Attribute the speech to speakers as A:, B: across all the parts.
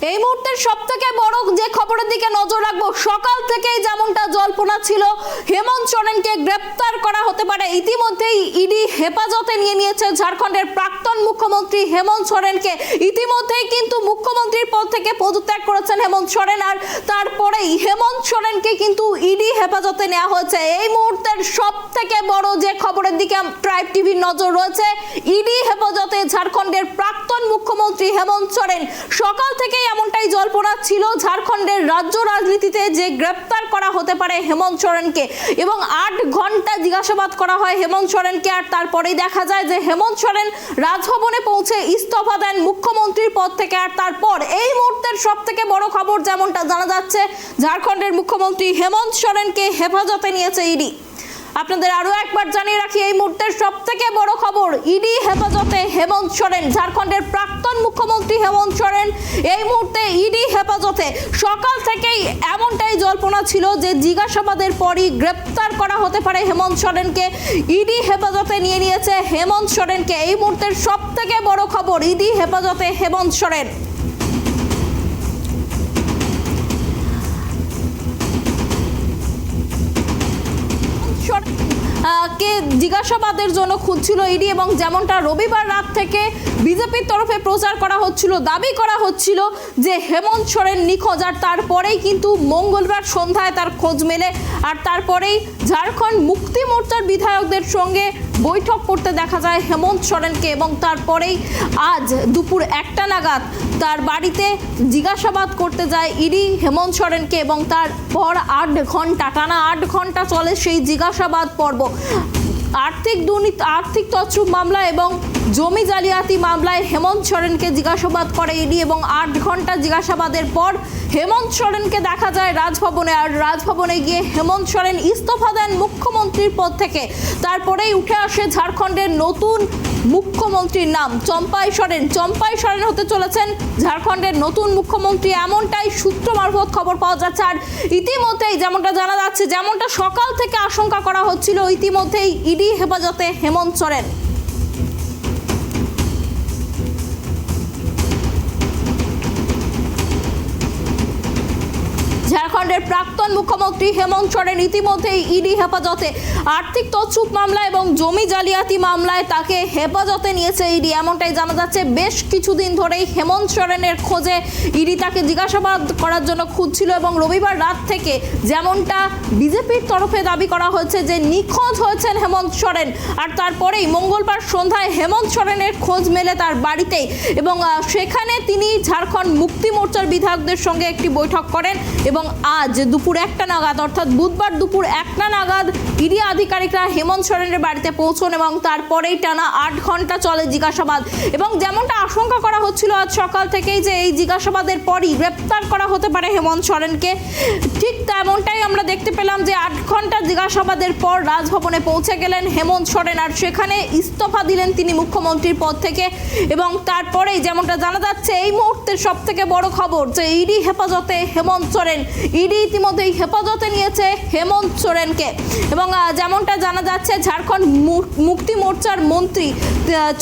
A: এই মুহূর্তের সবথেকে বড় যে খবরের দিকে নজর রাখবো, সকাল থেকেই যেমনটা জল্পনা ছিল হেমন্ত সোরেনকে গ্রেপ্তার করা হতে পারে। ইতিমধ্যেই ইডি হেফাজতে নিয়ে নিয়েছে ঝাড়খণ্ডের প্রাক্তন মুখ্যমন্ত্রী হেমন্ত সোরেনকে। ইতিমধ্যেই কিন্তু মুখ্যমন্ত্রীর পদ থেকে পদত্যাগ করেছেন হেমন্ত সোরেন, আর তারপরেই হেমন্ত সোরেনকে কিন্তু ইডি হেফাজতে নেওয়া হয়েছে। এই মুহূর্তের সবথেকে বড় যে খবরের দিকে ট্রাইব টিভির নজর রয়েছে, ইডি হেফাজতে ঝাড়খণ্ডের প্রাক্তন মুখ্যমন্ত্রী হেমন্ত সোরেন। সকাল থেকে এমনটাই জল্পনা ছিল ঝাড়খণ্ডের রাজ্য রাজনীতিতে যে গ্রেপ্তার করা হতে পারে হেমন্ত সোরেনকে, এবং 8 ঘন্টা জিজ্ঞাসাবাদ করা হয় হেমন্ত সোরেনকে। আর তারপরেই দেখা যায় যে হেমন্ত সোরেন রাজভবনে পৌঁছে ইস্তফা দেন মুখ্যমন্ত্রীর পদ থেকে। আর তারপর এই মুহূর্তের সব থেকে বড় খবর যেমনটা জানা যাচ্ছে, ঝাড়খণ্ডের মুখ্যমন্ত্রী হেমন্ত সোরেনকে হেফাজতে নিয়েছে ইডি। আপনাদের আরো একবার জানিয়ে রাখি, এই মুহূর্তের সব থেকে বড় খবর, ইডি হেফাজতে হেমন্ত সোরেন। ঝাড়খণ্ডের প্রাক্তন মুখ্যমন্ত্রী হেমন্ত সোরেন এই মুহূর্তে ইডি হেফাজতে। সকাল থেকেই এমনটাই জল্পনা ছিল যে জিজ্ঞাসাবাদের পরই গ্রেপ্তার করা হতে পারে হেমন্ত সোরেনকে। ইডি হেফাজতে নিয়ে নিয়েছে হেমন্ত সোরেনকে। এই মুহূর্তের সব থেকে বড় খবর, ইডি হেফাজতে হেমন্ত সোরেন। কে জিজ্ঞাসাবাদের জন্য খুঁজছিল ইডি, এবং যেমনটা রবিবার রাত থেকে বিজেপির তরফে প্রচার করা হচ্ছিল, দাবি করা হচ্ছিল যে হেমন্ত সোরেন নিখোঁজ। আর তারপরেই কিন্তু মঙ্গলবার সন্ধ্যায় তার খোঁজ মেলে। আর তারপরেই ঝাড়খণ্ড মুক্তি মোর্চার বিধায়কদের সঙ্গে বৈঠক করতে দেখা যায় হেমন্ত সোরেনকে, এবং তারপরেই আজ দুপুর 1টা নাগাদ তার বাড়িতে জিজ্ঞাসাবাদ করতে যায় ইডি হেমন্ত সোরেনকে, এবং তারপর 8 ঘন্টা টানা 8 ঘন্টা চলে সেই জিজ্ঞাসাবাদ পর্ব। আর্থিক দুর্নীতি, আর্থিক তছরূপ মামলা এবং জমি জালিয়াতি মামলায় হেমন্ত সোরেনকে জিজ্ঞাসাবাদ করে ইডি, এবং 8 ঘন্টা জিজ্ঞাসাবাদের পর হেমন্ত সোরেনকে দেখা যায় রাজভবনে। আর রাজভবনে গিয়ে হেমন্ত সোরেন ইস্তফা দেন মুখ্যমন্ত্রীর পদ থেকে। তারপরেই উঠে আসে ঝাড়খণ্ডের নতুন মুখ্যমন্ত্রীর নাম, চম্পাই সোরেন। চম্পাই সোরেন হতে চলেছেন ঝাড়খণ্ডের নতুন মুখ্যমন্ত্রী, এমনটাই সূত্র মারফত খবর পাওয়া যাচ্ছে। আর ইতিমধ্যেই যেমনটা জানা যাচ্ছে, যেমনটা সকাল থেকে আশঙ্কা করা হচ্ছিল, ইতিমধ্যেই ইডি হেফাজতে হেমন্ত সোরেন। ঝাড়খণ্ডের প্রাক্তন মুখ্যমন্ত্রী হেমন্ত সোরেন ইতিমধ্যেই ইডি হেফাজতে। আর্থিক তছরূপ মামলা এবং জমি জালিয়াতি মামলায় তাকে হেফাজতে নিয়েছে ইডি, এমনটাই জানা যাচ্ছে। বেশ কিছুদিন ধরেই হেমন্ত সোরেনের খোঁজে ইডি তাকে জিজ্ঞাসাবাদ করার জন্য খুঁজছিল, এবং রবিবার রাত থেকে যেমনটা বিজেপির তরফে দাবি করা হয়েছে যে নিখোঁজ হয়েছেন হেমন্ত সোরেন। আর তারপরেই মঙ্গলবার সন্ধ্যায় হেমন্ত সোরেনের খোঁজ মেলে তার বাড়িতেই, এবং সেখানে তিনি ঝাড়খণ্ড মুক্তি মোর্চার বিধায়কদের সঙ্গে একটি বৈঠক করেন। এবং আজ দুপুর 1টা নাগাদ, অর্থাৎ বুধবার দুপুর 1টা নাগাদ ইডি আধিকারিকরা হেমন্ত সোরেনের বাড়িতে পৌঁছন, এবং তারপরেই টানা 8 ঘন্টা চলে জিজ্ঞাসাবাদ। এবং যেমনটা আশঙ্কা করা হচ্ছিল আজ সকাল থেকেই যে এই জিজ্ঞাসাবাদের পরই গ্রেপ্তার করা হতে পারে হেমন্ত সোরেনকে, ঠিক তেমনটাই আমরা দেখতে পেলাম যে 8 ঘন্টা জিজ্ঞাসাবাদের পর রাজভবনে পৌঁছে গেলেন হেমন্ত সোরেন। আর সেখানে ইস্তফা দিলেন তিনি মুখ্যমন্ত্রীর পদ থেকে। এবং তারপরেই যেমনটা জানা যাচ্ছে, এই মুহূর্তের সব থেকে বড় খবর যে ইডি হেফাজতে হেমন্ত সোরেন। ইডি ইতিমধ্যেই হেফাজতে নিয়েছে হেমন্ত সোরেনকে, এবং যেমনটা জানা যাচ্ছে ঝাড়খণ্ড মুক্তি মোর্চার মন্ত্রী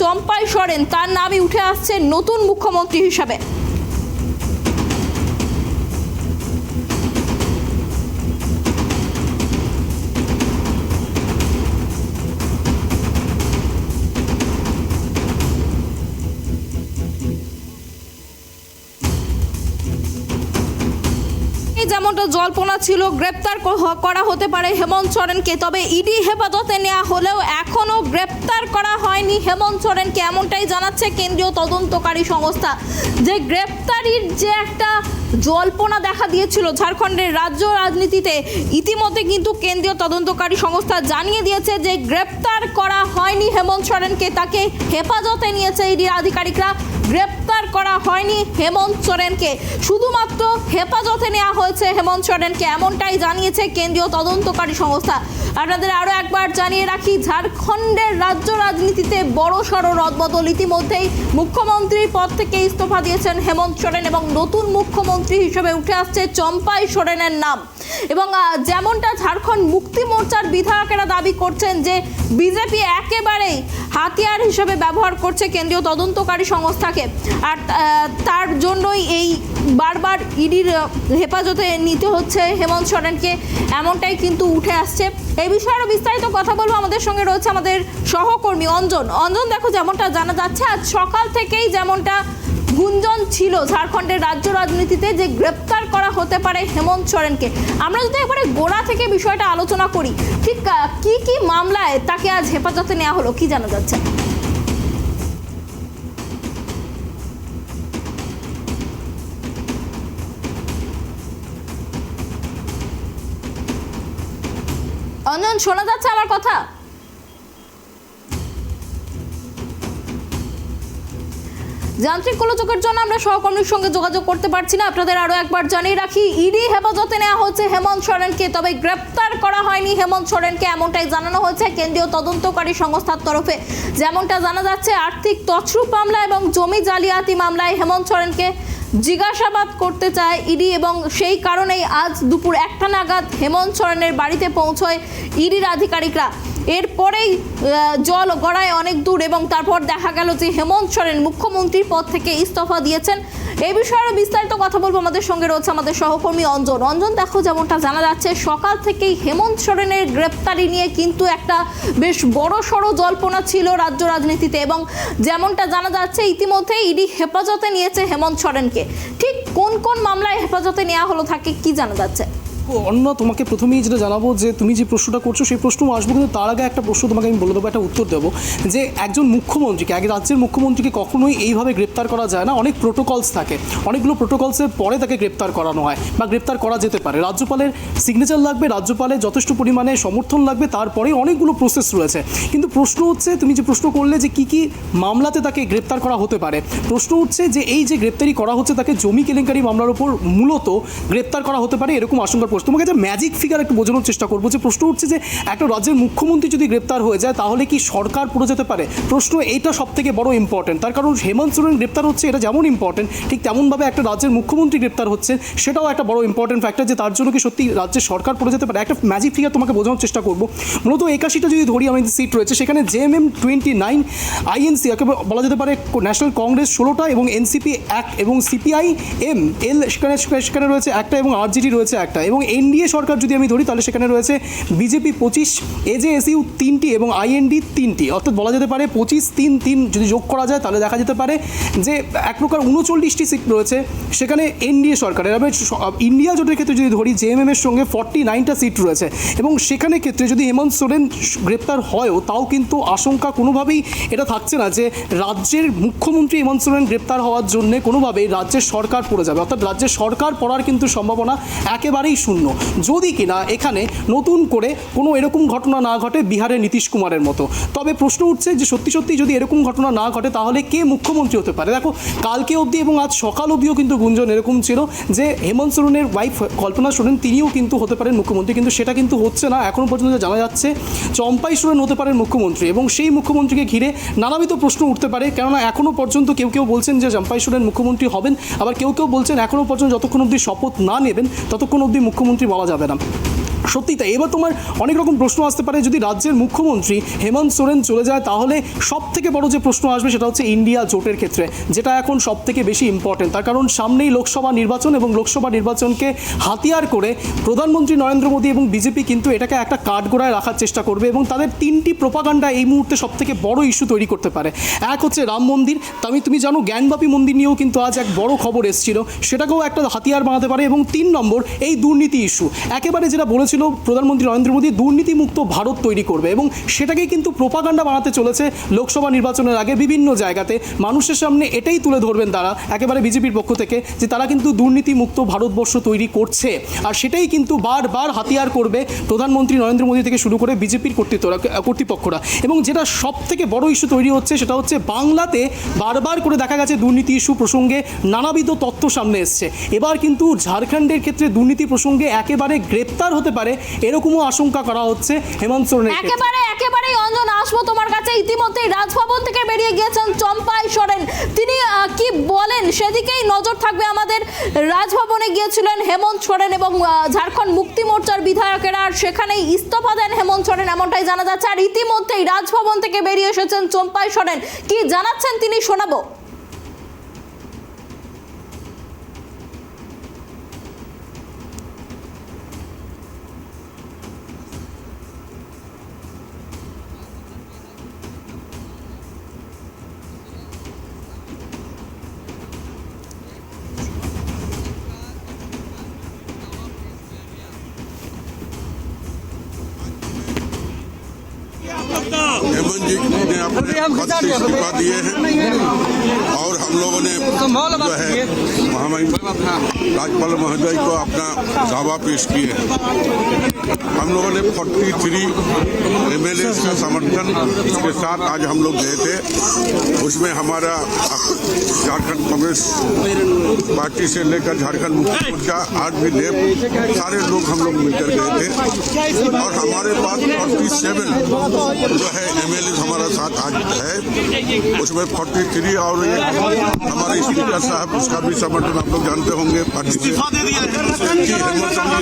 A: চম্পাই সোরেন, তার নামই উঠে আসছে নতুন মুখ্যমন্ত্রী হিসাবে। যেমনটা জল্পনা ছিল গ্রেপ্তার করা হতে পারে হেমন্ত সোরেনকে, তবে ইডি হেফাজতে নেওয়া হলেও এখনো গ্রেপ্তার করা হয়নি হেমন্ত সোরেনকে, এমনটাই জানাচ্ছে কেন্দ্রীয় তদন্তকারী সংস্থা। যে গ্রেপ্তারির যে একটা জল্পনা দেখা দিয়েছিল ঝাড়খণ্ডের রাজ্য রাজনীতিতে, ইতিমধ্যে কিন্তু কেন্দ্রীয় তদন্তকারী সংস্থা জানিয়ে দিয়েছে যে গ্রেপ্তার করা হয়নি হেমন্ত সোরেনকে, তাকে হেফাজতে নিয়েছে ইডির আধিকারিকরা। গ্রেপ্তার করা হয়নি হেমন্ত সোরেনকে, শুধুমাত্র হেফাজতে নেওয়া হয়েছে হেমন্ত সোরেনকে, এমনটাই জানিয়েছে কেন্দ্রীয় তদন্তকারী সংস্থা। আপনাদের আরও একবার জানিয়ে রাখি, ঝাড়খণ্ডের রাজ্য রাজনীতিতে বড় সড় রদবদল। ইতিমধ্যেই মুখ্যমন্ত্রীর পদ থেকে ইস্তফা দিয়েছেন হেমন্ত সোরেন, এবং নতুন মুখ্যমন্ত্রী হিসেবে উঠে আসছে চম্পাই সোরেনের নাম। এবং যেমনটা ঝাড়খণ্ড মুক্তি মোর্চার বিধায়কেরা দাবি করছেন যে বিজেপি একেবারেই হাতিয়ার হিসেবে ব্যবহার করছে কেন্দ্রীয় তদন্তকারী সংস্থাকে, আর তার জন্যই এই বারবার ইডির হেফাজতে নিতে হচ্ছে হেমন্ত সোরেনকে, এমনটাই কিন্তু উঠে আসছে। এই বিষয়ে আরো বিস্তারিত কথা বলবো, আমাদের সঙ্গে রয়েছে আমাদের সহকর্মী অঞ্জন। অঞ্জন, দেখো যেমনটা জানা যাচ্ছে আজ সকাল থেকেই যেমনটা গুঞ্জন ছিল ঝাড়খণ্ডের রাজ্য রাজনীতিতে যে গ্রেপ্তার করা হতে পারে হেমন্ত সোরেনকে, আমরা যদি একবারে গোড়া থেকে বিষয়টা আলোচনা করি, ঠিক কি কি মামলায় তাকে আজ হেফাজতে নেওয়া হলো, কি জানা যাচ্ছে? অঞ্জন, শোনা যাচ্ছে আমার কথা? যান্ত্রিক গোলযোগের জন্য আমরা সহকর্মীর সঙ্গে যোগাযোগ করতে পারছি না। আপনাদের আরো একবার জানিয়ে রাখি, ইডি হেফাজতে নেওয়া হচ্ছে হেমন্ত সোরেনকে, তবে গ্রেপ্তার করা হয়নি হেমন্ত সোরেনকে, এমনটাই জানানো হয়েছে কেন্দ্রীয় তদন্তকারী সংস্থার তরফে। যেমনটা জানা যাচ্ছে, আর্থিক তছরূপ মামলা এবং জমি জালিয়াতি মামলায় হেমন্ত সোরেনকে জিজ্ঞাসাবাদ করতে চায় ইডি, এবং সেই কারণেই আজ দুপুর 1টা নাগাদ হেমন্ত সোরেনের বাড়িতে পৌঁছয় ইডির আধিকারিকরা। এরপরেই জল গড়ায় অনেক দূর এবং তারপর দেখা গেল যে হেমন্ত সোরেন মুখ্যমন্ত্রীর পদ থেকে ইস্তফা দিয়েছেন। এই বিষয়ে আরো বিস্তারিত কথা বলবো, আমাদের সঙ্গে রয়েছে আমাদের সহকর্মী অঞ্জন। অঞ্জন, দেখো যেমনটা জানা যাচ্ছে সকাল থেকেই হেমন্ত সোরেনের গ্রেপ্তারি নিয়ে কিন্তু একটা বেশ বড় সড়ো জল্পনা ছিল রাজ্য রাজনীতিতে, এবং যেমনটা জানা যাচ্ছে ইতিমধ্যে ইডি হেফাজতে নিয়েছে হেমন্ত সোরেনকে। ঠিক কোন কোন মামলায় হেফাজতে নেওয়া হলো থাকে কি জানা যাচ্ছে?
B: অন্য তোমাকে প্রথমেই যেটা জানাবো যে তুমি যে প্রশ্নটা করছো সেই প্রশ্ন আসবো, কিন্তু তার আগে একটা প্রশ্ন তোমাকে আমি বলে দেবো, একটা উত্তর দেবো যে একজন মুখ্যমন্ত্রীকে, এক রাজ্যের মুখ্যমন্ত্রীকে কখনোই এইভাবে গ্রেপ্তার করা যায় না। অনেক প্রোটোকলস থাকে, অনেকগুলো প্রোটোকলসের পরে তাকে গ্রেপ্তার করানো হয় বা গ্রেপ্তার করা যেতে পারে। রাজ্যপালের সিগনেচার লাগবে, রাজ্যপালের যথেষ্ট পরিমাণে সমর্থন লাগবে, তারপরে অনেকগুলো প্রসেস রয়েছে। কিন্তু প্রশ্ন হচ্ছে, তুমি যে প্রশ্ন করলে যে কী মামলাতে তাকে গ্রেপ্তার করা হতে পারে, প্রশ্ন হচ্ছে যে এই যে গ্রেপ্তারি করা হচ্ছে তাকে জমি কেলেঙ্কারি মামলার ওপর মূলত গ্রেপ্তার করা হতে পারে এরকম আশঙ্কার। তোমাকে একটা ম্যাজিক ফিগার একটু বোঝানোর চেষ্টা করবো যে প্রশ্ন হচ্ছে যে একটা রাজ্যের মুখ্যমন্ত্রী যদি গ্রেপ্তার হয়ে যায় তাহলে কি সরকার পড়ে যেতে পারে? প্রশ্ন এইটা সব থেকে বড় ইম্পর্টেন্ট। তার কারণ হেমন্ত সোরেন গ্রেপ্তার হচ্ছে এটা যেমন ইম্পর্টেন্ট, ঠিক তেমনভাবে একটা রাজ্যের মুখ্যমন্ত্রী গ্রেপ্তার হচ্ছে সেটাও একটা বড় ইম্পর্টেন্ট ফ্যাক্টর, যে তার জন্য কি সত্যি রাজ্যের সরকার পড়ে যেতে পারে। একটা ম্যাজিক ফিগার তোমাকে বোঝানোর চেষ্টা করবো। মূলত 81টা যদি ধরি আমাদের সিট রয়েছে, সেখানে JMM 29, INC বলা যেতে পারে ন্যাশনাল কংগ্রেস 16টা এবং NCP 1 এবং CPIM L সেখানে রয়েছে একটা এবং RJD রয়েছে একটা, এবং NDA সরকার যদি আমি ধরি তাহলে সেখানে রয়েছে BJP 25, AJSU 3টি এবং IND 3টি, অর্থাৎ বলা যেতে পারে 25, 3, 3 যদি যোগ করা যায় তাহলে দেখা যেতে পারে যে এক প্রকার 39টি সিট রয়েছে সেখানে NDA সরকারের। এবার ইন্ডিয়া জোটের ক্ষেত্রে যদি ধরি JMM এর সঙ্গে 49টা সিট রয়েছে, এবং সেখানে ক্ষেত্রে যদি হেমন্ত সোরেন গ্রেপ্তার হয়ও তাও কিন্তু আশঙ্কা কোনোভাবেই এটা থাকছে না যে রাজ্যের মুখ্যমন্ত্রী হেমন্ত সোরেন গ্রেপ্তার হওয়ার জন্য কোনোভাবেই রাজ্যের সরকার পড়ে যাবে, অর্থাৎ রাজ্যের সরকার পড়ার কিন্তু সম্ভাবনা একেবারেই শূন্য, যদি কিনা এখানে নতুন করে কোনো এরকম ঘটনা না ঘটে বিহারের নীতিশ কুমারের মতো। তবে প্রশ্ন উঠছে যে সত্যি সত্যি যদি এরকম ঘটনা না ঘটে তাহলে কে মুখ্যমন্ত্রী হতে পারে? দেখো, কালকে অবধি এবং আজ সকাল অবধিও কিন্তু গুঞ্জন এরকম ছিল যে হেমন্ত সোরেনের ওয়াইফ কল্পনা সোরেন তিনিও কিন্তু হতে পারেন মুখ্যমন্ত্রী, কিন্তু সেটা কিন্তু হচ্ছে না। এখনও পর্যন্ত জানা যাচ্ছে চম্পাই সোরেন হতে পারেন মুখ্যমন্ত্রী, এবং সেই মুখ্যমন্ত্রীকে ঘিরে নানাবিধ প্রশ্ন উঠতে পারে, কেননা এখনও পর্যন্ত কেউ কেউ বলছেন যে চম্পাই সোরেন মুখ্যমন্ত্রী হবেন, আবার কেউ কেউ বলছেন এখনও পর্যন্ত যতক্ষণ অবধি শপথ না নেবেন ততক্ষণ অবধি মুখ্যমন্ত্রী বলা যাবে না। সত্যি তাই। এবার তোমার অনেক রকম প্রশ্ন আসতে পারে, যদি রাজ্যের মুখ্যমন্ত্রী হেমন্ত সোরেন চলে যায় তাহলে সব থেকে বড় যে প্রশ্ন আসবে সেটা হচ্ছে ইন্ডিয়া জোটের ক্ষেত্রে, যেটা এখন সব থেকে বেশি ইম্পর্টেন্ট। তার কারণ সামনেই লোকসভা নির্বাচন, এবং লোকসভা নির্বাচনকে হাতিয়ার করে প্রধানমন্ত্রী নরেন্দ্র মোদী এবং বিজেপি কিন্তু এটাকে একটা কাঠগড়ায় রাখার চেষ্টা করবে, এবং তাদের 3টি প্রোপাগান্ডা এই মুহূর্তে সব থেকে বড় ইস্যু তৈরি করতে পারে। এক হচ্ছে রাম মন্দির, তুমি জানো জ্ঞানবাপী মন্দির নিয়েও কিন্তু আজ এক বড় খবর এসেছিল, সেটাকেও একটা হাতিয়ার বানাতে পারে। এবং 3 নম্বর এই দুর্নীতি ইস্যু, একেবারে যেটা বলেছিল প্রধানমন্ত্রী নরেন্দ্র মোদী দুর্নীতিমুক্ত ভারত তৈরি করবে, এবং সেটাকে কিন্তু প্রোপাগান্ডা বানাতে চলেছে লোকসভা নির্বাচনের আগে বিভিন্ন জায়গাতে। মানুষের সামনে এটাই তুলে ধরবেন তারা একেবারে বিজেপির পক্ষ থেকে, যে তারা কিন্তু দুর্নীতিমুক্ত ভারতবর্ষ তৈরি করছে, আর সেটাই কিন্তু বারবার হাতিয়ার করবে প্রধানমন্ত্রী নরেন্দ্র মোদী থেকে শুরু করে বিজেপির কর্তৃপক্ষরা। এবং যেটা সব থেকে বড় ইস্যু তৈরি হচ্ছে সেটা হচ্ছে বাংলাতে বারবার করে দেখা গেছে দুর্নীতি ইস্যু প্রসঙ্গে নানাবিধ তথ্য সামনে এসছে, এবার কিন্তু ঝাড়খণ্ডের ক্ষেত্রে দুর্নীতি প্রসঙ্গে একেবারে গ্রেপ্তার হতে পারে এরকমও আশঙ্কা করা হচ্ছে হেমন্ত সোরেনের।
A: একেবারে অঞ্জন, আসবো তোমার কাছে। ইতিমধ্যে রাজভবন থেকে বেরিয়ে গিয়েছেন চম্পাই সোরেন, তিনি কি বলেন সেদিকেই নজর থাকবে আমাদের। রাজভবনে গিয়েছিলেন হেমন্ত সোরেন এবং ঝাড়খণ্ড মুক্তি মোর্চার বিধায়কেরা, আর সেখানেই ইস্তফা দেন হেমন্ত সোরেন, এমনটাই জানা যাচ্ছে। আর ইতিমধ্যেই রাজভবন থেকে বেরিয়ে এসেছেন চম্পাই সোরেন, কি জানাচ্ছেন তিনি শোনাবো।
C: हेमंत जी ने अपने पद से इस्तीफा दिए हैं और हम लोगों ने जो है महामहिम राज्यपाल महोदय को अपना दावा पेश किए हैं। हम लोगों ने 43 MLA का समर्थन के साथ आज हम लोग गए थे। उसमें हमारा झारखंड कांग्रेस पार्टी से लेकर झारखंड मुक्ति मोर्चा आरजेडी सारे लोग हम लोग मिलकर गए थे और हमारे पास 47 जो है MLA हमारा साथ आज है। उसमें 43 और हमारे स्पीकर साहब उसका भी समर्थन आप लोग जानते होंगे पार्टी से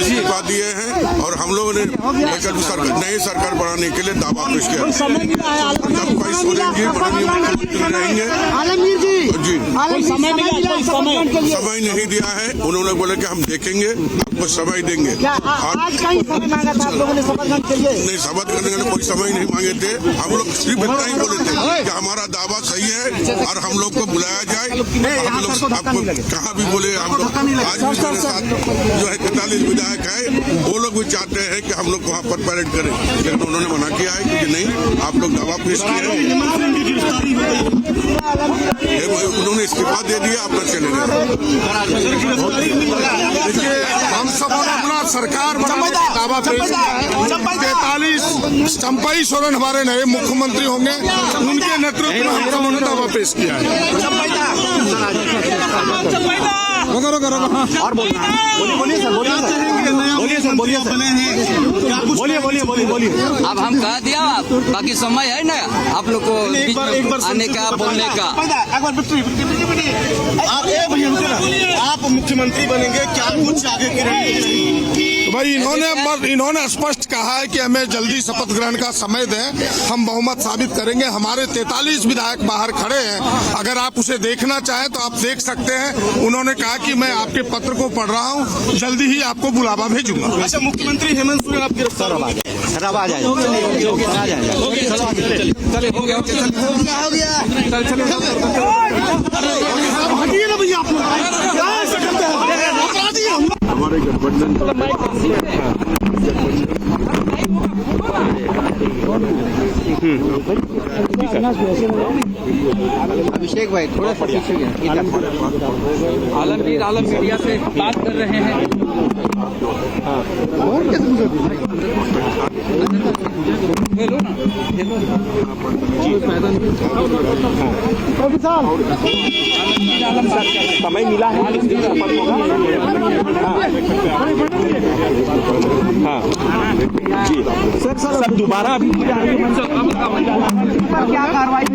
C: इस्तीफा दिए हैं और हम लोगों ने नई सरकार बनाने के लिए दावा पेश किया। चंपाई सोरेन जी माननीय मुख्यमंत्री रहेंगे।
D: आलमगीर जी
C: जी
D: समय
C: नहीं दिया है, उन्होंने बोला कि हम देखेंगे, आपको समय देंगे।
D: आज का ही समय मांगा था आप लोगों ने शपथ ग्रहण के लिए?
C: नहीं, शपथ करने के लिए कोई समय नहीं मांगे थे। हम लोग सिर्फ इतना ही बोले थे कि हमारा दावा सही है और हम लोग को बुलाया जाए। हम लोग आपको कहाँ भी बोले, हम लोग आज भी मेरे साथ जो है 43 विधायक है, वो लोग भी चाहते हैं कि हम लोग वहाँ पर परेड करें, लेकिन उन्होंने मना किया है कि नहीं, आप लोग दावा पेश किए हैं। उन्होंने इस्तीफा दे दिया, अपना चले गए।
E: हम सब अपना सरकार बनाने का दावा पेश किया है। 43 चंपाई सोरेन हमारे नए मुख्यमंत्री होंगे, उनके नेतृत्व में हम सबों ने दावा पेश किया है।
D: और बोलना है। बोलिए सर, बोलिए।
F: अब हम कह दिया, बाकी समय है ना आप लोग को बीच में आने का, बोलने का।
E: आप मुख्यमंत्री बनेंगे, क्या कुछ आगे की रणनीति? भाई इन्होंने स्पष्ट कहा है कि हमें जल्दी शपथ ग्रहण का समय दें, हम बहुमत साबित करेंगे। हमारे 43 विधायक बाहर खड़े हैं, अगर आप उसे देखना चाहें तो आप देख सकते हैं। उन्होंने कहा कि मैं आपके पत्र को पढ़ रहा हूं, जल्दी ही आपको बुलावा भेजूंगा। अच्छा, मुख्यमंत्री हेमंत सोरेन आप गिरफ्तार हो गए?
D: अब आ जाए,
C: हमारे गठबंधन
D: अभिषेक भाई थोड़ा सा
F: आलमगीर मीडिया से बात कर रहे हैं। हेलो ना,
G: समय मिला है हाँ जी सर दोबारा अभी
D: क्या कार्रवाई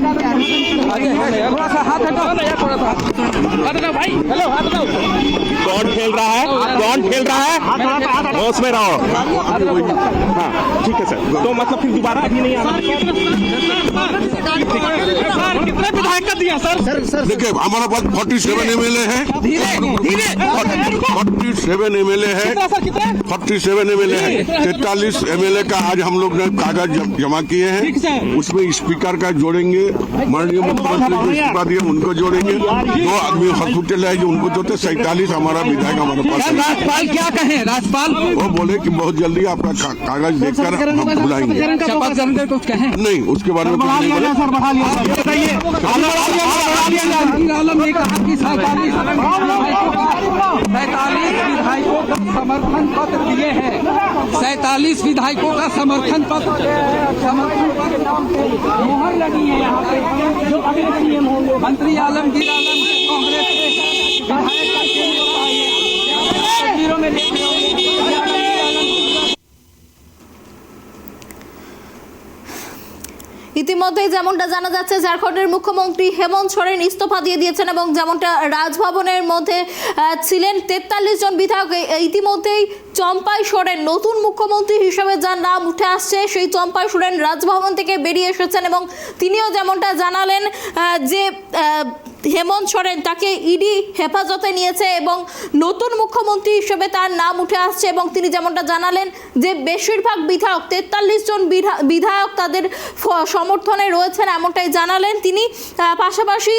F: थोड़ा सा हाथ हटाओ ना यार, थोड़ा सा हाथ हटाओ भाई। हेलो, हाथ हटाओ।
G: कौन खेल रहा है होश में रहो। हाँ ठीक है सर, तो मतलब फिर दोबारा अभी नहीं आना।
F: कितने विधायक का दिया सर?
C: देखिए, हमारा पास 47 MLA है, 47 MLA है, 47 MLA है। 43 MLA का आज हम लोग ने कागज जमा किए हैं, उसमें स्पीकर का जोड़ेंगे, माननीय मुख्यमंत्री को इस्तीफा दिए उनको जोड़ेंगे, 2 आदमी हॉस्पिटल है जो उनको जोड़ते। 47 हमारा विधायक हमारे पास है।
F: राज्यपाल क्या कहे? राज्यपाल
C: वो बोले कि बहुत जल्दी आपका कागज देखकर हम बुलाएंगे।
F: शपथ ग्रहण कुछ कहें?
C: नहीं, उसके बारे में कुछ नहीं बोले।
F: आलम ने कहा कि 47 विधायकों का समर्थन पत्र दिए हैं। 47 विधायकों का समर्थन पत्र मोहर लगी है यहाँ पे। जो अगले सीएम होंगे मंत्री आलमगीर कांग्रेस के विधायक तस्वीरों में देख रहे होंगे।
A: ইতিমধ্যেই যেমনটা জানা যাচ্ছে ঝাড়খণ্ডের মুখ্যমন্ত্রী হেমন্ত সোরেন ইস্তফা দিয়ে দিয়েছেন এবং যেমনটা রাজভবনের মধ্যে ছিলেন 43 জন বিধায়ক। ইতিমধ্যেই চম্পাই সোরেন নতুন মুখ্যমন্ত্রী হিসেবে যার নাম উঠে আসছে, সেই চম্পাই সোরেন রাজভবন থেকে বেরিয়ে এসেছেন এবং তিনিও যেমনটা জানালেন যে হেমন্ত সোরেন তাকে ইডি হেফাজতে নিয়েছে এবং নতুন মুখ্যমন্ত্রী হিসেবে তার নাম উঠে আসছে এবং তিনি যেমনটা জানালেন যে বেশিরভাগ বিধায়ক 43 জন বিধায়ক তাদের সমর্থনে রয়েছেন এমনটাই জানালেন তিনি। পাশাপাশি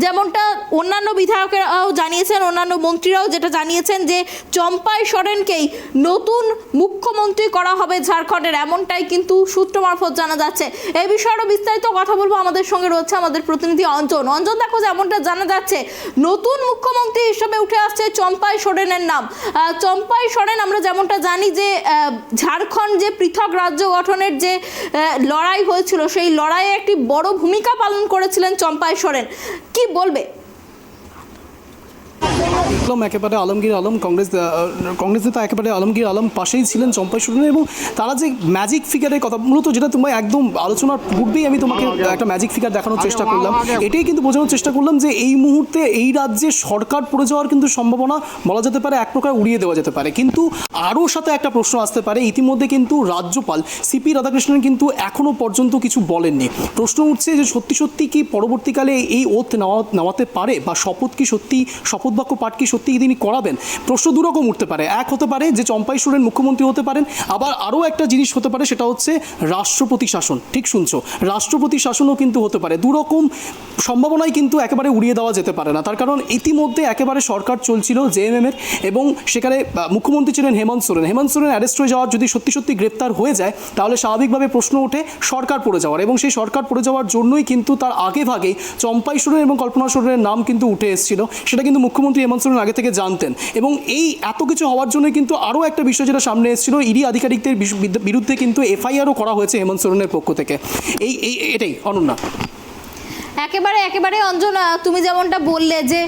A: যেমনটা অন্যান্য বিধায়কেরাও জানিয়েছেন, অন্যান্য মন্ত্রীরাও যেটা জানিয়েছেন যে চম্পাই সোরেনকেই নতুন মুখ্যমন্ত্রী করা হবে ঝাড়খণ্ডের, এমনটাই কিন্তু সূত্র মারফত জানা যাচ্ছে। এই বিষয়ে আরও বিস্তারিত কথা বলবো, আমাদের সঙ্গে রয়েছে আমাদের প্রতিনিধি অঞ্জন। দেখো যেমনটা জানা যাচ্ছে নতুন মুখ্যমন্ত্রী হিসেবে উঠে আসছে চম্পাই সোরেনের নাম। চম্পাই সোরেন আমরা যেমনটা জানি যে ঝাড়খণ্ড যে পৃথক রাজ্য গঠনের যে লড়াই হয়েছিল সেই লড়াইয়ে একটি বড় ভূমিকা পালন করেছিলেন চম্পাই সোরেন, কি বলবে?
B: একেবারে আলমগীর আলম কংগ্রেস নেতা একেবারে আলমগীর আলম পাশেই ছিলেন চম্পাই সোরেন এবং তারা যে ম্যাজিক ফিগারের কথা মূলত যেটা তোমায় একদম আলোচনার পূর্বেই আমি তোমাকে একটা ম্যাজিক ফিগার দেখানোর চেষ্টা করলাম, এটাই কিন্তু বোঝানোর চেষ্টা করলাম যে এই মুহূর্তে এই রাজ্যে সরকার পড়ে যাওয়ার কিন্তু সম্ভাবনা বলা যেতে পারে এক প্রকার উড়িয়ে দেওয়া যেতে পারে। কিন্তু আরও সাথে একটা প্রশ্ন আসতে পারে, ইতিমধ্যে কিন্তু রাজ্যপাল সিপি রাধাকৃষ্ণন কিন্তু এখনও পর্যন্ত কিছু বলেননি। প্রশ্ন উঠছে যে সত্যি সত্যি কি পরবর্তীকালে এই ওথ নেওয়াতে পারে বা শপথ কি সত্যি, শপথ বাক্য পাঠ কি সত্যি তিনি করাবেন? প্রশ্ন দুরকম উঠতে পারে। এক হতে পারে যে চম্পাই সোরেন মুখ্যমন্ত্রী হতে পারেন, আবার আরও একটা জিনিস হতে পারে সেটা হচ্ছে রাষ্ট্রপতি শাসন। ঠিক শুনছো, রাষ্ট্রপতি শাসনও কিন্তু হতে পারে। দুরকম সম্ভাবনাই কিন্তু একেবারে উড়িয়ে দেওয়া যেতে পারে না। তার কারণ ইতিমধ্যে একেবারে সরকার চলছিল জেএমএম এর এবং সেখানে মুখ্যমন্ত্রী ছিলেন হেমন্ত সোরেন। হেমন্ত সোরেন অ্যারেস্ট হয়ে যাওয়ার যদি সত্যি সত্যি গ্রেপ্তার হয়ে যায় তাহলে স্বাভাবিকভাবে প্রশ্ন ওঠে সরকার পড়ে যাওয়ার, এবং সেই সরকার পড়ে যাওয়ার জন্যই কিন্তু তার আগে ভাগেই চম্পাই সোরেন এবং কল্পনা সোরেনের নাম কিন্তু উঠে এসেছিল। সেটা কিন্তু মুখ্যমন্ত্রী হেমন্ত সোরেন আগে থেকে জানতেন এবং এই এত কিছু হওয়ার জন্য কিন্তু আরও একটা বিষয় যেটা সামনে এসেছিল, ইডি আধিকারিকদের বিরুদ্ধে কিন্তু এফআইআরও করা হয়েছে হেমন্ত সোরেনের পক্ষ থেকে। এটাই অনন্যা।
A: একেবারে অঞ্জন, তুমি যেমনটা বললে যে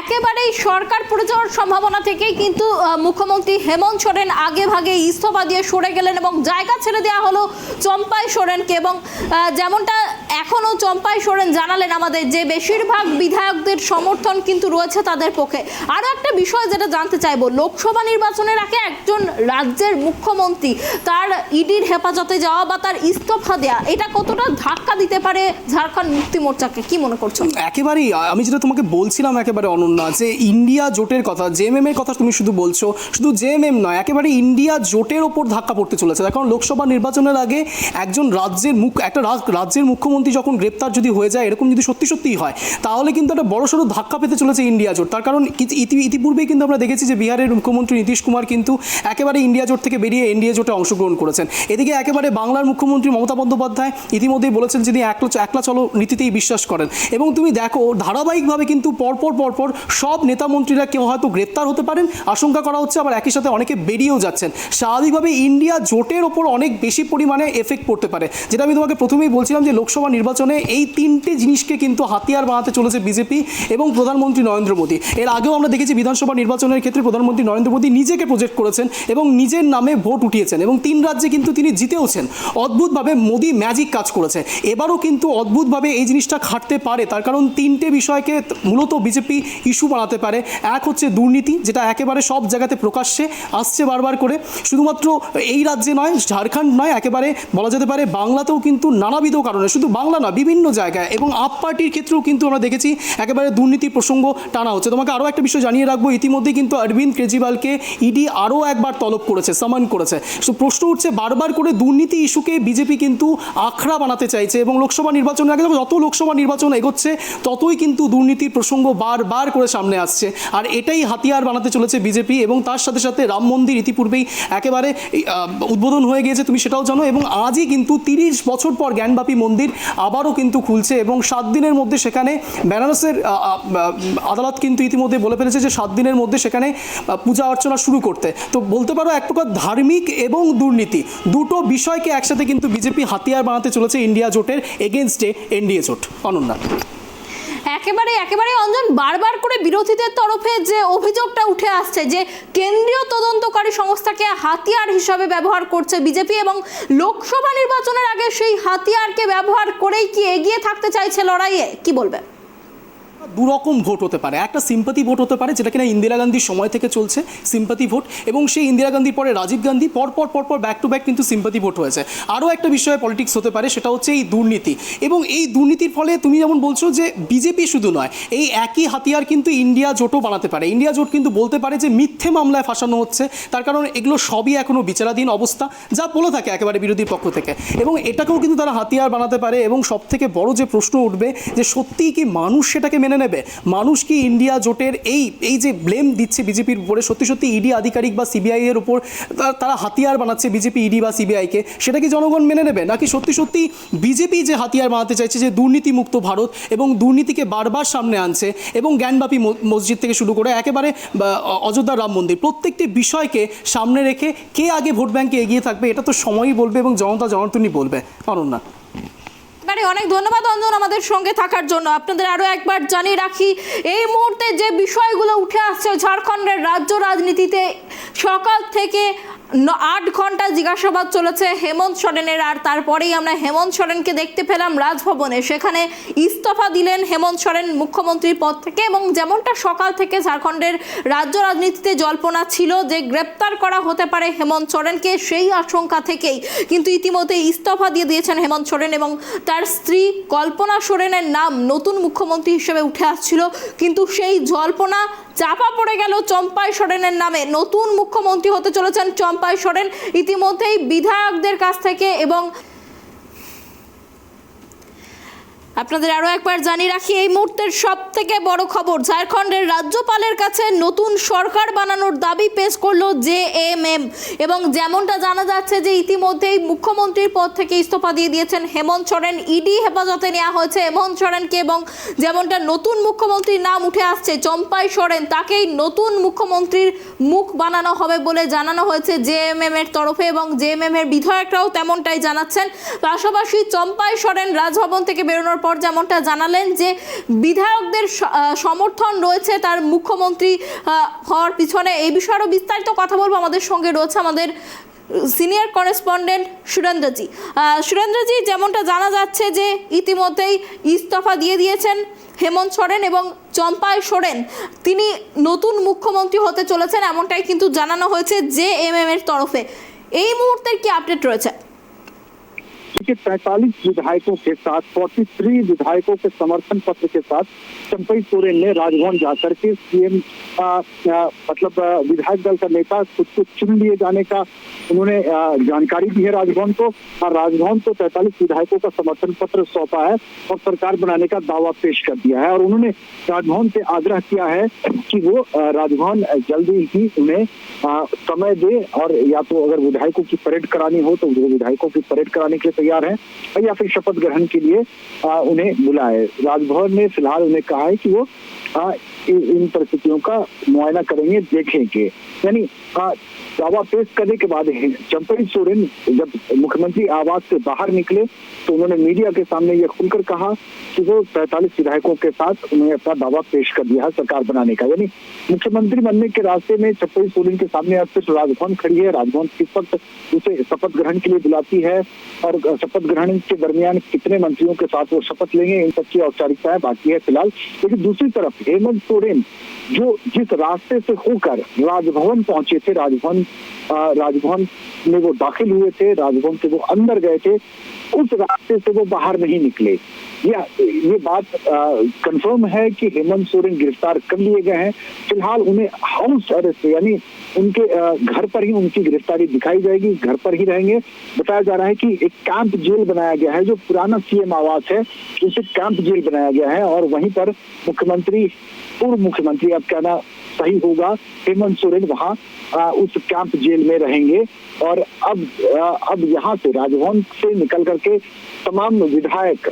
A: একেবারেই সরকার পড়ে যাওয়ার সম্ভাবনা থেকেই কিন্তু মুখ্যমন্ত্রী হেমন্ত সোরেন আগে ভাগে ইস্তফা দিয়ে সরে গেলেন এবং জায়গা ছেড়ে দেওয়া হলো চম্পাই সোরেনকে। এবং যেমনটা এখনও চম্পাই সোরেন জানালেন আমাদের যে বেশিরভাগ বিধায়কদের সমর্থন কিন্তু রয়েছে তাদের পক্ষে। আরও একটা বিষয় যেটা জানতে চাইবো, লোকসভা নির্বাচনের আগে একজন রাজ্যের মুখ্যমন্ত্রী তার ইডির হেফাজতে যাওয়া বা তার ইস্তফা দেওয়া, এটা কতটা ধাক্কা দিতে পারে ঝাড়খণ্ড মুক্তি মোর্চাকে, কি মনে করছো?
B: একেবারেই আমি যেটা তোমাকে বলছিলাম একেবারে অনন্যা, যে ইন্ডিয়া জোটের কথা, জেএমএম এর কথা তুমি শুধু বলছো, শুধু জেএমএম নয় একেবারে ইন্ডিয়া জোটের ওপর ধাক্কা পড়তে চলেছে। কারণ লোকসভা নির্বাচনের আগে একজন রাজ্যের মুখ্যমন্ত্রী যখন গ্রেপ্তার যদি হয়ে যায়, এরকম যদি সত্যি সত্যিই হয় তাহলে কিন্তু একটা বড়সড় ধাক্কা পেতে চলেছে ইন্ডিয়া জোট। তার কারণ ইতিপূর্বেই কিন্তু আমরা দেখেছি যে বিহারের মুখ্যমন্ত্রী নীতিশ কুমার কিন্তু একেবারে ইন্ডিয়া জোট থেকে বেরিয়ে এনডিএ জোটে অংশগ্রহণ করেছেন। এদিকে একেবারে বাংলার মুখ্যমন্ত্রী মমতা বন্দ্যোপাধ্যায় ইতিমধ্যেই বলেছেন যে তিনি একলা চলো নীতিতেই বিশ্বাস করেন। এবং তুমি দেখো ধারাবাহিকভাবে কিন্তু পরপর সব নেতা মন্ত্রীরা কেউ হয়তো গ্রেপ্তার হতে পারেন আশঙ্কা করা হচ্ছে, আবার একই সাথে অনেকে বেরিয়েও যাচ্ছেন। স্বাভাবিকভাবে ইন্ডিয়া জোটের ওপর অনেক বেশি পরিমাণে এফেক্ট পড়তে পারে। যেটা আমি তোমাকে প্রথমেই বলছিলাম যে লোকসভা নির্বাচনে এই তিনটে জিনিসকে কিন্তু হাতিয়ার বানাতে চলেছে বিজেপি এবং প্রধানমন্ত্রী নরেন্দ্র মোদী। এর আগেও আমরা দেখেছি বিধানসভা নির্বাচনের ক্ষেত্রে প্রধানমন্ত্রী নরেন্দ্র মোদী নিজেকে প্রজেক্ট করেছেন এবং নিজের নামে ভোট উঠিয়েছেন এবং 3 রাজ্যে কিন্তু তিনি জিতেওছেন। অদ্ভুতভাবে মোদী ম্যাজিক কাজ করেছে। এবারও কিন্তু অদ্ভুতভাবে এই জিনিসটা খাটতে পারে। তার কারণ 3টে বিষয়কে মূলত বিজেপি ইস্যু বানাতে পারে। এক হচ্ছে দুর্নীতি, যেটা একেবারে সব জায়গাতে প্রকাশ্যে আসছে বারবার করে, শুধুমাত্র এই রাজ্যে নয়, ঝাড়খণ্ড নয়, একেবারে বলা যেতে পারে বাংলাতেও কিন্তু নানাবিধ কারণে, শুধু বাংলা না বিভিন্ন জায়গায়, এবং আপ পার্টির ক্ষেত্রেও কিন্তু আমরা দেখেছি একেবারে দুর্নীতির প্রসঙ্গ টানা হচ্ছে। তোমাকে আরও একটা বিষয় জানিয়ে রাখবো, ইতিমধ্যেই কিন্তু অরবিন্দ কেজরিওয়ালকে ইডি আরও একবার তলব করেছে, সামান করেছে। সো প্রশ্ন উঠছে বারবার করে দুর্নীতি ইস্যুকে বিজেপি কিন্তু আখড়া বানাতে চাইছে এবং লোকসভা নির্বাচনের আগে যত লোকসভা নির্বাচন এগোচ্ছে ততই কিন্তু দুর্নীতির প্রসঙ্গ বারবার করে সামনে আসছে। আর এটাই হাতিয়ার বানাতে চলেছে বিজেপি। এবং তার সাথে সাথে রাম মন্দির ইতিপূর্বেই একেবারে উদ্বোধন হয়ে গিয়েছে, তুমি সেটাও জানো, এবং আজই কিন্তু 30 বছর পর জ্ঞানবাপী মন্দির আবারও কিন্তু খুলছে এবং 7 দিনের মধ্যে সেখানে বেনারসের আদালত কিন্তু ইতিমধ্যে বলে ফেলেছে যে 7 দিনের মধ্যে সেখানে পূজা অর্চনা শুরু করতে। তো বলতে পারো এক প্রকার ধার্মিক এবং দুর্নীতি দুটো বিষয়কে একসাথে কিন্তু বিজেপি হাতিয়ার বানাতে চলেছে ইন্ডিয়া জোটের এগেনস্টে এনডিএ জোট। অনন্যা,
A: একেবারে অঞ্জন, বারবার করে বিরোধীদের তরফে যে অভিযোগটা উঠে আসছে যে কেন্দ্রীয় তদন্তকারী সংস্থাকে হাতিয়ার হিসাবে ব্যবহার করছে বিজেপি এবং লোকসভা নির্বাচনের আগে সেই হাতিয়ারকে ব্যবহার করেই কি এগিয়ে থাকতে চাইছে লড়াইয়ে, কি বলবে?
B: দুরকম ভোট হতে পারে, একটা সিম্পাথি ভোট হতে পারে যেটা কিনা ইন্দিরা গান্ধীর সময় থেকে চলছে সিম্পাথি ভোট, এবং সেই ইন্দিরা গান্ধীর পরে রাজীব গান্ধী পরপর ব্যাক টু ব্যাক কিন্তু সিম্পাথি ভোট হয়েছে। আরও একটা বিষয়ে পলিটিক্স হতে পারে, সেটা হচ্ছে এই দুর্নীতি, এবং এই দুর্নীতির ফলে তুমি যেমন বলছো যে বিজেপি শুধু নয়, এই একই হাতিয়ার কিন্তু ইন্ডিয়া জোটও বানাতে পারে। ইন্ডিয়া জোট কিন্তু বলতে পারে যে মিথ্যে মামলায় ফাঁসানো হচ্ছে, তার কারণ এগুলো সবই এখনও বিচারাধীন অবস্থা, যা বলে থাকে একেবারে বিরোধীর পক্ষ থেকে, এবং এটাকেও কিন্তু তারা হাতিয়ার বানাতে পারে। এবং সবথেকে বড় যে প্রশ্ন উঠবে যে সত্যিই কি মানুষ সেটাকে মেনে নেবে? মানুষ কি ইন্ডিয়া জোটের এই যে ব্লেম দিচ্ছে বিজেপির উপরে, সত্যি ইডি আধিকারিক বা সিবিআই এর উপর তারা হাতিয়ার বানাচ্ছে বিজেপি, ইডি বা সিবিআইকে, সেটা কি জনগণ মেনে নেবে? নাকি সত্যি বিজেপি যে হাতিয়ার বানাতে চাইছে, যে দুর্নীতিমুক্ত ভারত এবং দুর্নীতিকে বারবার সামনে আনছে, এবং জ্ঞানবাপী মসজিদ থেকে শুরু করে একেবারে অযোধ্যার রাম মন্দির, প্রত্যেকটি বিষয়কে সামনে রেখে কে আগে ভোট ব্যাংকে এগিয়ে থাকবে, এটা তো সময়ই বলবে এবং জনতা জনার্দনই বলবে। অনন্যা,
A: অনেক ধন্যবাদ অঞ্জন আমাদের সঙ্গে থাকার জন্য। আপনাদের আরো একবার জানিয়ে রাখি, এই মুহূর্তে যে বিষয়গুলো উঠে আসছে ঝাড়খণ্ডের রাজ্য রাজনীতিতে, সকাল থেকে 8 ঘন্টা জিজ্ঞাসাবাদ চলেছে হেমন্ত সোরেনের, আর তারপরেই আমরা হেমন্ত সোরেনকে দেখতে পেলাম রাজভবনে। সেখানে ইস্তফা দিলেন হেমন্ত সোরেন মুখ্যমন্ত্রীর পদ থেকে, এবং যেমনটা সকাল থেকে ঝাড়খণ্ডের রাজ্য রাজনীতিতে জল্পনা ছিল যে গ্রেপ্তার করা হতে পারে হেমন্ত সোরেনকে, সেই আশঙ্কা থেকেই কিন্তু ইতিমধ্যে ইস্তফা দিয়ে দিয়েছেন হেমন্ত সোরেন, এবং তার স্ত্রী কল্পনা সোরেনের নাম নতুন মুখ্যমন্ত্রী হিসেবে উঠে আসছিল, কিন্তু সেই জল্পনা চাপা পড়ে গেল চম্পাই সোরেনের নামে। নতুন মুখ্যমন্ত্রী হতে চলেছেন চম্পাই সোরেন। ইতিমধ্যেই বিধায়কদের কাছ থেকে, এবং আপনাদের আরো একবার জানিয়ে রাখি, এই মুহূর্তের সব থেকে বড় খবর, ঝাড়খণ্ডের রাজ্যপালের কাছে নতুন সরকার বানানোর দাবি পেশ করলো জেএমএম, এবং যেমনটা জানা যাচ্ছে যে ইতিমধ্যেই মুখ্যমন্ত্রীর পদ থেকে ইস্তফা দিয়ে দিয়েছেন হেমন্ত সোরেন, ইডি হেফাজতে নেওয়া হয়েছে হেমন্ত সোরেনকে, এবং যেমনটা নতুন মুখ্যমন্ত্রীর নাম উঠে আসছে চম্পাই সোরেন, তাকেই নতুন মুখ্যমন্ত্রীর মুখ বানানো হবে বলে জানানো হয়েছে জেএমএম এর তরফে, এবং জেএমএম এর বিধায়করাও তেমনটাই জানাচ্ছেন। পাশাপাশি চম্পাই সোরেন রাজভবন থেকে বেরোনোর পর যেমনটা জানালেন যে বিধায়কদের সমর্থন রয়েছে তার মুখ্যমন্ত্রী হওয়ার পিছনে। এই বিষয়ে আরও বিস্তারিত কথা বলবো, আমাদের সঙ্গে রয়েছে আমাদের সিনিয়র করেসপন্ডেন্ট সুরেন্দ্রজি, যেমনটা জানা যাচ্ছে যে ইতিমধ্যেই ইস্তফা দিয়ে দিয়েছেন হেমন্ত সোরেন, এবং চম্পাই সোরেন তিনি নতুন মুখ্যমন্ত্রী হতে চলেছেন, এমনটাই কিন্তু জানানো হয়েছে জেএমএম এর তরফে। এই মুহূর্তের কি আপডেট রয়েছে?
H: 45 विधायकों के साथ 43 विधायकों के समर्थन पत्र के साथ चंपई सोरेन ने राजभवन जाकर के सीएम मतलब विधायक दल का नेता खुद को चुन लिए जाने का उन्होंने जानकारी दी है राजभवन को, और राजभवन को 43 विधायकों का समर्थन पत्र सौंपा है और सरकार बनाने का दावा पेश कर दिया है। और उन्होंने राजभवन से आग्रह किया है कि वो राजभवन जल्दी ही उन्हें समय दे, और या तो अगर विधायकों की परेड करानी हो तो वो विधायकों की परेड कराने के लिए तैयार है, या फिर शपथ ग्रहण के लिए उन्हें बुलाए। राजभवन ने फिलहाल उन्हें कहा है कि वो इन परिस्थितियों का मुआयना करेंगे, देखेंगे। यानी दावा पेश करने के बाद चंपई सोरेन जब मुख्यमंत्री आवास से बाहर निकले तो उन्होंने मीडिया के सामने यह खुलकर कहा कि वो 45 विधायकों के साथ उन्होंने अपना दावा पेश कर दिया है सरकार बनाने का। यानी मुख्यमंत्री बनने के रास्ते में चंपई सोरेन के सामने अब सिर्फ राजभवन खड़ी है। राजभवन किस वक्त उसे शपथ ग्रहण के लिए बुलाती है, और शपथ ग्रहण के दरमियान कितने मंत्रियों के साथ वो शपथ लेंगे, इन सब की औपचारिकताएं बाकी है फिलहाल। लेकिन दूसरी तरफ हेमंत सोरेन जो जिस रास्ते से होकर राजभवन पहुंचे थे, राजभवन में वो दाखिल हुए थे, राजभवन से वो अंदर गए थे, उस रास्ते से वो बाहर नहीं निकले। ये बात कंफर्म है कि हेमंत सोरेन गिरफ्तार कर लिए गए हैं। फिलहाल उन्हें हाउस अरेस्ट यानी उनके घर पर ही उनकी गिरफ्तारी दिखाई जाएगी, घर पर ही रहेंगे। बताया जा रहा है कि एक कैंप जेल बनाया गया है, जो पुराना सीएम आवास है उसे कैंप जेल बनाया गया है, और वहीं पर पूर्व मुख्यमंत्री अब कहना सही होगा हेमंत सोरेन वहां उस कैंप जेल में रहेंगे। और अब यहाँ से राजभवन से निकल करके तमाम विधायक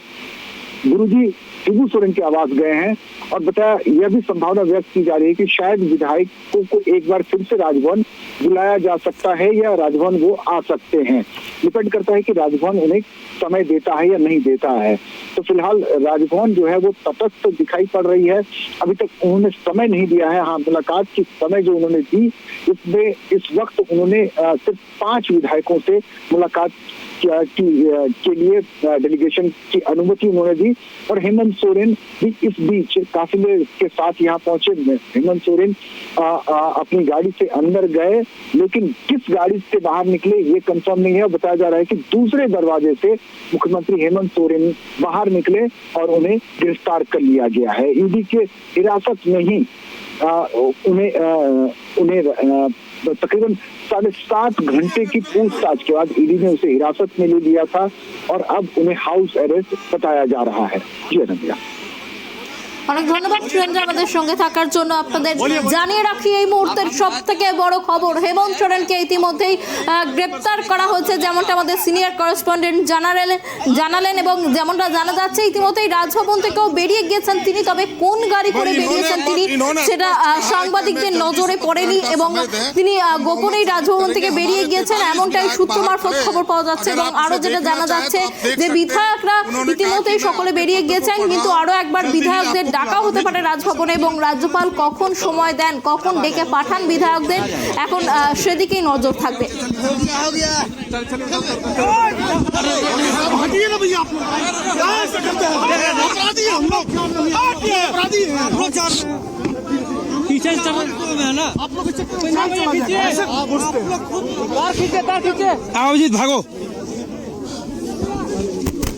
H: गुरुजी शिबू सोरेन के आवास गए हैं, और बताया यह भी संभावना व्यक्त की जा रही है कि शायद विधायकों को एक बार फिर से राजभवन बुलाया जा सकता है, या राजभवन वो आ सकते हैं। डिपेंड करता है कि राजभवन उन्हें समय देता है या नहीं देता है। तो फिलहाल राजभवन जो है वो तटस्थ दिखाई पड़ रही है, अभी तक उन्होंने समय नहीं दिया है। हाँ, मुलाकात की समय जो उन्होंने दी इसमें इस वक्त उन्होंने सिर्फ 5 विधायकों से मुलाकात के लिए डेलीगेशन की अनुमति उन्होंने दी और हेमंत सोरेन भी इस बीच काफिले के साथ यहाँ पहुंचे। हेमंत सोरेन अपनी गाड़ी से अंदर गए, लेकिन किस गाड़ी से बाहर निकले ये कंफर्म नहीं है। बताया जा रहा है कि दूसरे दरवाजे से मुख्यमंत्री हेमंत सोरेन बाहर निकले और उन्हें गिरफ्तार कर लिया गया है। ईडी के हिरासत में ही उन्हें तकरीबन 7.5 घंटे की पूछताछ के बाद ईडी ने उसे हिरासत में ले लिया था और अब उन्हें हाउस अरेस्ट बताया जा रहा है। जी अनंतिया,
A: অনেক ধন্যবাদ সুরেন্দ্র আমাদের সঙ্গে থাকার জন্য। আপনাদের জানিয়ে রাখি এই মুহূর্তের সব থেকে বড় খবর, হেমন্ত সোরেনকে ইতিমধ্যেই গ্রেপ্তার করা হয়েছে, যেমনটা আমাদের সিনিয়র করেসপন্ডেন্ট জানালেন এবং যেমনটা জানা যাচ্ছে ইতিমধ্যেই রাজভবন থেকেও বেরিয়ে গিয়েছেন তিনি। তবে কোন গাড়ি করে বেরিয়েছেন তিনি সেটা সাংবাদিকদের নজরে পড়েনি এবং তিনি গোপনেই রাজভবন থেকে বেরিয়ে গিয়েছেন, এমনটাই সূত্র মারফত খবর পাওয়া যাচ্ছে। এবং আরো যেটা জানা যাচ্ছে যে বিধায়করা ইতিমধ্যেই সকলে বেরিয়ে গিয়েছেন, কিন্তু আরো একবার বিধায়কদের ডাকা হতে পারে রাজভবনে এবং রাজ্যপাল কখন সময় দেন, কখন ডেকে পাঠান বিধায়কদের, এখন সেদিকেই নজর থাকবে।
F: अभिजीत भागो।